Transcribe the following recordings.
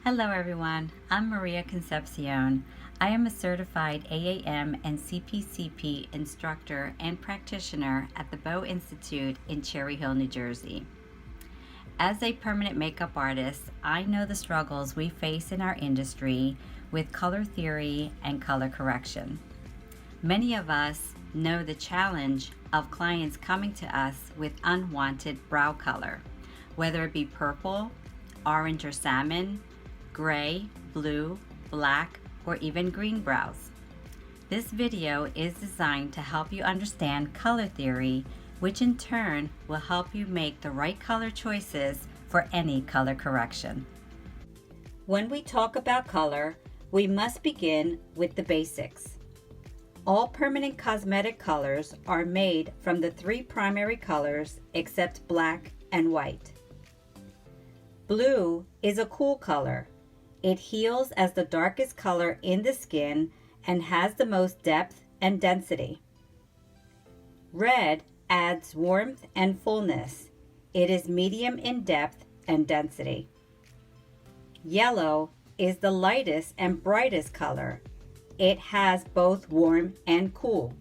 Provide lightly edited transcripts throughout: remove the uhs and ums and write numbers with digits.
Hello everyone, I'm Maria Concepcion. I am a certified AAM and CPCP instructor and practitioner at the Beau Institute in Cherry Hill, New Jersey. As a permanent makeup artist, I know the struggles we face in our industry with color theory and color correction. Many of us know the challenge of clients coming to us with unwanted brow color, whether it be purple, orange or salmon, gray, blue, black, or even green brows. This video is designed to help you understand color theory, which in turn will help you make the right color choices for any color correction. When we talk about color, we must begin with the basics. All permanent cosmetic colors are made from the three primary colors except black and white. Blue is a cool color. It heals as the darkest color in the skin and has the most depth and density. Red adds warmth and fullness. It is medium in depth and density. Yellow is the lightest and brightest color. It has both warm and cool.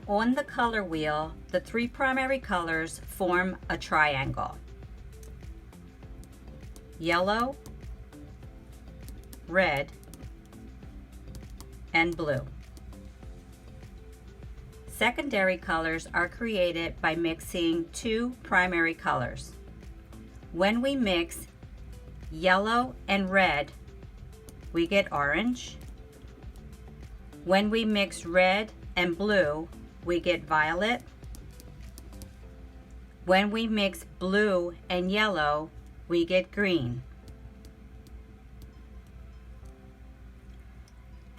On the color wheel, the three primary colors form a triangle. Yellow, red, and blue. Secondary colors are created by mixing two primary colors. When we mix yellow and red, we get orange. When we mix red and blue, we get violet. When we mix blue and yellow, we get green.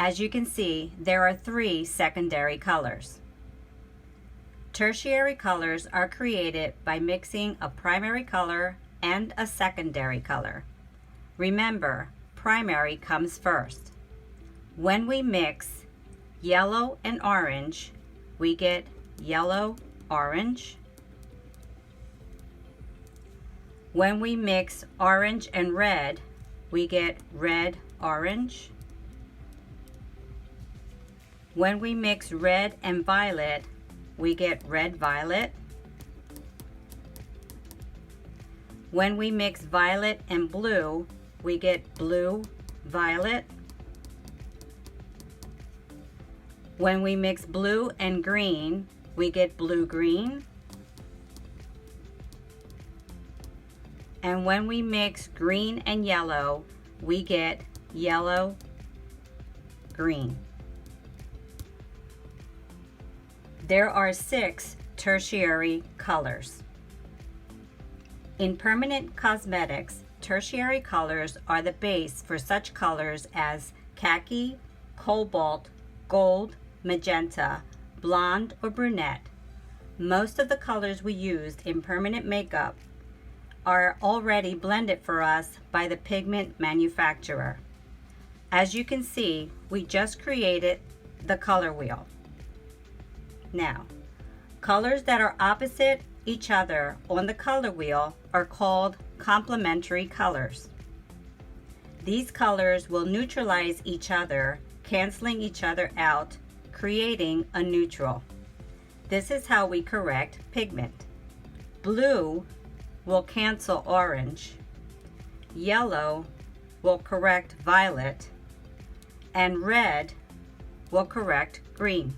As you can see, there are three secondary colors. Tertiary colors are created by mixing a primary color and a secondary color. Remember, primary comes first. When we mix yellow and orange, we get yellow-orange. When we mix orange and red, we get red-orange. When we mix red and violet, we get red-violet. When we mix violet and blue, we get blue-violet. When we mix blue and green, we get blue-green. And when we mix green and yellow, we get yellow-green. There are 6 tertiary colors. In permanent cosmetics, tertiary colors are the base for such colors as khaki, cobalt, gold, magenta, blonde, or brunette. Most of the colors we used in permanent makeup are already blended for us by the pigment manufacturer. As you can see, we just created the color wheel. Now, colors that are opposite each other on the color wheel are called complementary colors. These colors will neutralize each other, canceling each other out, creating a neutral. This is how we correct pigment. Blue will cancel orange, yellow will correct violet, and red will correct green.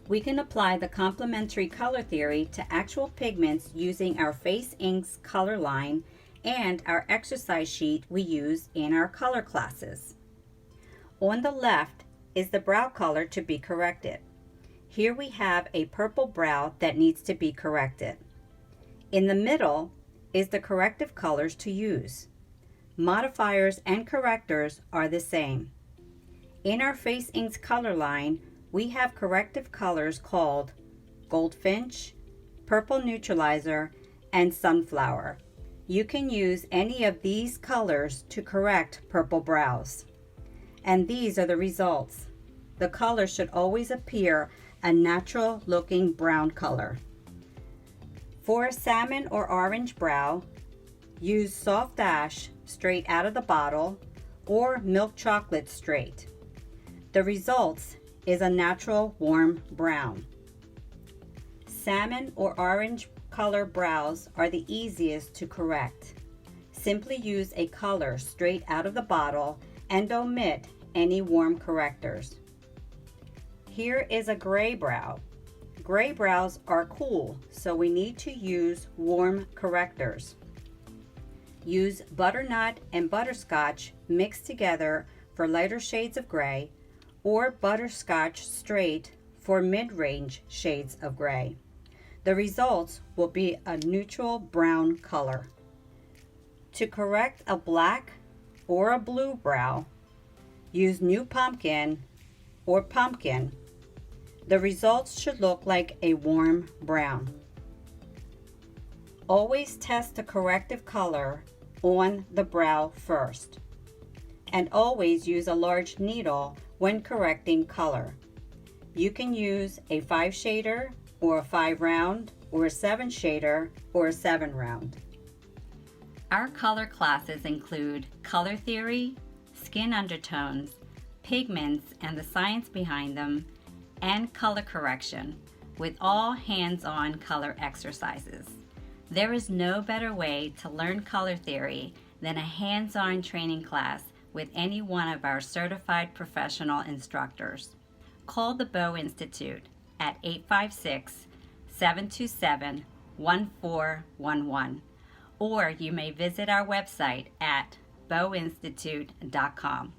We can apply the complementary color theory to actual pigments using our Face Inks color line and our exercise sheet we use in our color classes. On the left is the brow color to be corrected. Here we have a purple brow that needs to be corrected. In the middle is the corrective colors to use. Modifiers and correctors are the same. In our Face Inks color line, we have corrective colors called Goldfinch, Purple Neutralizer, and Sunflower. You can use any of these colors to correct purple brows. And these are the results. The color should always appear a natural looking brown color. For a salmon or orange brow, Use soft ash straight out of the bottle or milk chocolate straight. The results is a natural warm brown. Salmon or orange color brows are the easiest to correct. Simply use a color straight out of the bottle and omit any warm correctors. Here is a gray brow. Gray brows are cool, so we need to use warm correctors. Use butternut and butterscotch mixed together for lighter shades of gray, or butterscotch straight for mid-range shades of gray. The results will be a neutral brown color. To correct a black or a blue brow, use New Pumpkin or pumpkin. The results should look like a warm brown. Always test the corrective color on the brow first. And always use a large needle when correcting color. You can use a 5 shader or a 5 round or a 7 shader or a 7 round. Our color classes include color theory, skin undertones, pigments and the science behind them, and color correction, with all hands-on color exercises. There is no better way to learn color theory than a hands-on training class with any one of our certified professional instructors. Call the Beau Institute at 856-727-1411, or you may visit our website at beauinstitute.com.